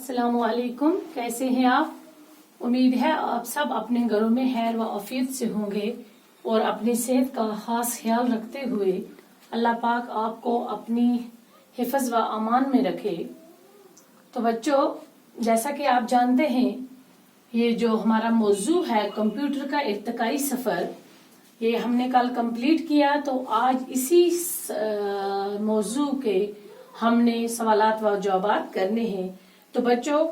अस्सलाम वालेकुम। कैसे हैं आप? उम्मीद है आप सब अपने घरों में खैर व आफियत से होंगे और अपनी सेहत का खास ख्याल रखते हुए अल्लाह पाक आपको अपनी हिफज व अमान में रखे। तो बच्चों, जैसा कि आप जानते हैं, ये जो हमारा मौजू है कंप्यूटर का इर्तिकाई सफर, ये हमने कल कंप्लीट किया। तो आज इसी मौजू के हमने सवालात व जवाबात करने हैं। तो बच्चों,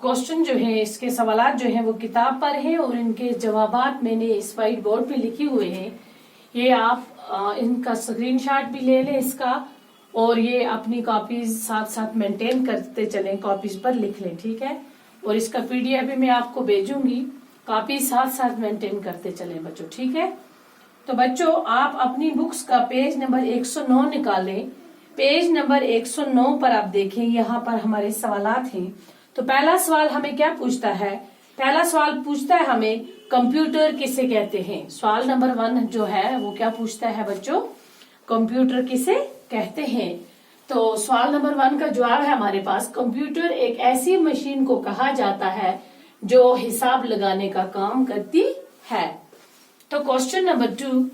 क्वेश्चन जो है, इसके सवालात जो हैं वो किताब पर हैं और इनके जवाबात मैंने इस व्हाइट बोर्ड पे लिखे हुए हैं। ये आप इनका स्क्रीनशॉट भी ले लें इसका, और ये अपनी कॉपीज साथ साथ मेंटेन करते चलें, कॉपीज पर लिख लें, ठीक है। और इसका पीडीएफ भी मैं आपको भेजूंगी, कॉपी साथ साथ मेंटेन करते चलें बच्चों, ठीक है। तो बच्चों, आप अपनी बुक्स का पेज नंबर 109 निकालें। पेज नंबर 109 पर आप देखें, यहाँ पर हमारे सवालात हैं। तो पहला सवाल हमें क्या पूछता है? पहला सवाल पूछता है हमें कंप्यूटर किसे कहते हैं। सवाल नंबर 1 जो है वो क्या पूछता है बच्चों? कंप्यूटर किसे कहते हैं। तो सवाल नंबर 1 का जवाब है हमारे पास, कंप्यूटर एक ऐसी मशीन को कहा जाता है जो हिसाब लगाने का काम करती है। तो क्वेश्चन नंबर 2,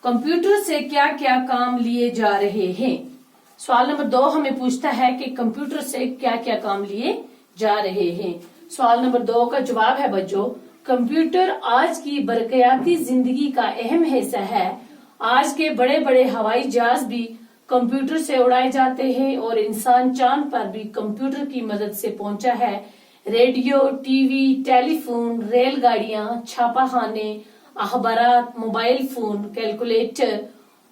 कंप्यूटर से क्या क्या काम लिए जा रहे हैं। सवाल नंबर 2 हमें पूछता है कि कंप्यूटर से क्या क्या काम लिए जा रहे हैं। सवाल नंबर 2 का जवाब है बच्चों, कंप्यूटर आज की बरकयाती जिंदगी का अहम हिस्सा है। आज के बड़े बड़े हवाई जहाज भी कंप्यूटर से उड़ाए जाते हैं और इंसान चांद पर भी कंप्यूटर की मदद से पहुंचा है। रेडियो, टीवी, टेलीफोन, रेलगाड़ियां, छापाखाने, अखबारात, मोबाइल फोन, कैलकुलेटर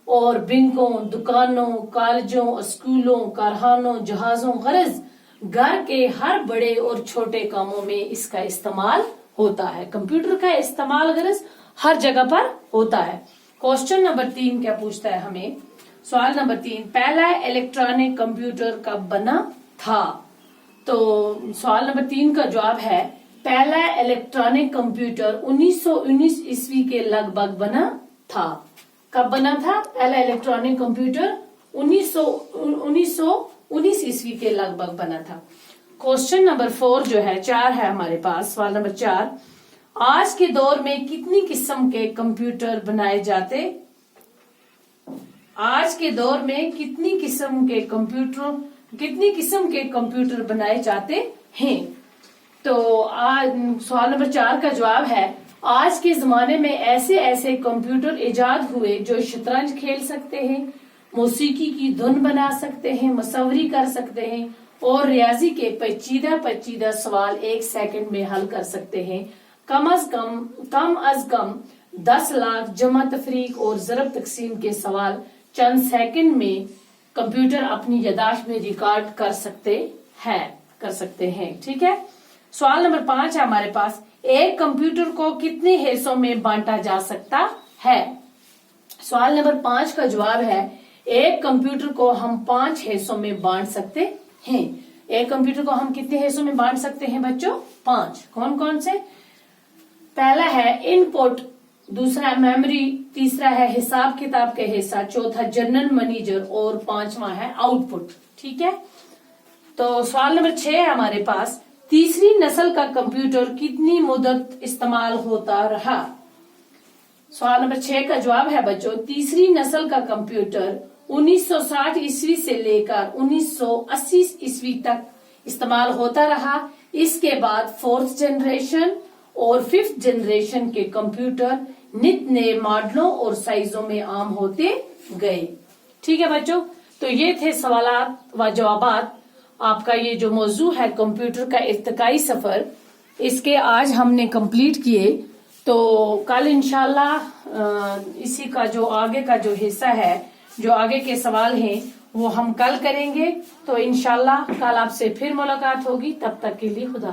और बैंकों, दुकानों, कॉलेजों, स्कूलों, कारखानों, जहाजों, गरज घर के हर बड़े और छोटे कामों में इसका इस्तेमाल होता है। कंप्यूटर का इस्तेमाल गरज हर जगह पर होता है। क्वेश्चन नंबर 3 क्या पूछता है हमें? सवाल नंबर 3, पहला इलेक्ट्रॉनिक कंप्यूटर कब बना था। तो सवाल नंबर 3 का जवाब है, पहला इलेक्ट्रॉनिक कंप्यूटर 1919 ईस्वी के लगभग बना था। कब बना था पहला इलेक्ट्रॉनिक कंप्यूटर? 1919 ईस्वी के लगभग बना था। क्वेश्चन नंबर 4 जो है 4 है हमारे पास। सवाल नंबर 4, आज के दौर में कितनी किस्म के कंप्यूटर बनाए जाते? आज के दौर में कितनी किस्म के कंप्यूटर बनाए जाते हैं। तो आज सवाल नंबर 4 का जवाब है, आज के जमाने में ऐसे ऐसे कंप्यूटर इजाद हुए जो शतरंज खेल सकते हैं, मौसीकी की धुन बना सकते हैं, मुसव्वरी कर सकते हैं और रियाजी के पेचीदा सवाल 1 सेकंड में हल कर सकते हैं। कम अज कम 10 लाख जमा तफरीक और ज़रब तकसीम के सवाल चंद सेकंड में कंप्यूटर अपनी यादाश्त में रिकॉर्ड कर सकते हैं, ठीक है। सवाल नंबर 5 है हमारे पास, एक कंप्यूटर को कितने हिस्सों में बांटा जा सकता है। सवाल नंबर 5 का जवाब है, एक कंप्यूटर को हम 5 हिस्सों में बांट सकते हैं। एक कंप्यूटर को हम कितने हिस्सों में बांट सकते हैं बच्चों? 5। कौन कौन से? पहला है इनपुट, दूसरा है मेमोरी, तीसरा है हिसाब किताब का हिस्सा, चौथा जनरल मैनेजर और 5वां है आउटपुट, ठीक है। तो सवाल नंबर 6 है हमारे पास, तीसरी नस्ल का कंप्यूटर कितनी मुद्दत इस्तेमाल होता रहा। सवाल नंबर 6 का जवाब है बच्चों, तीसरी नस्ल का कंप्यूटर 1960 ईस्वी से लेकर 1980 ईस्वी तक इस्तेमाल होता रहा। इसके बाद 4th जनरेशन और 5th जनरेशन के कंप्यूटर नित नए मॉडलों और साइजों में आम होते गए, ठीक है बच्चों। तो ये थे सवालात व जवाबात। आपका ये जो मौजू है कंप्यूटर का इर्तिकाई सफर, इसके आज हमने कंप्लीट किए। तो कल इंशाल्लाह इसी का जो आगे का जो हिस्सा है, जो आगे के सवाल हैं, वो हम कल करेंगे। तो इंशाल्लाह कल आपसे फिर मुलाकात होगी। तब तक के लिए खुदा।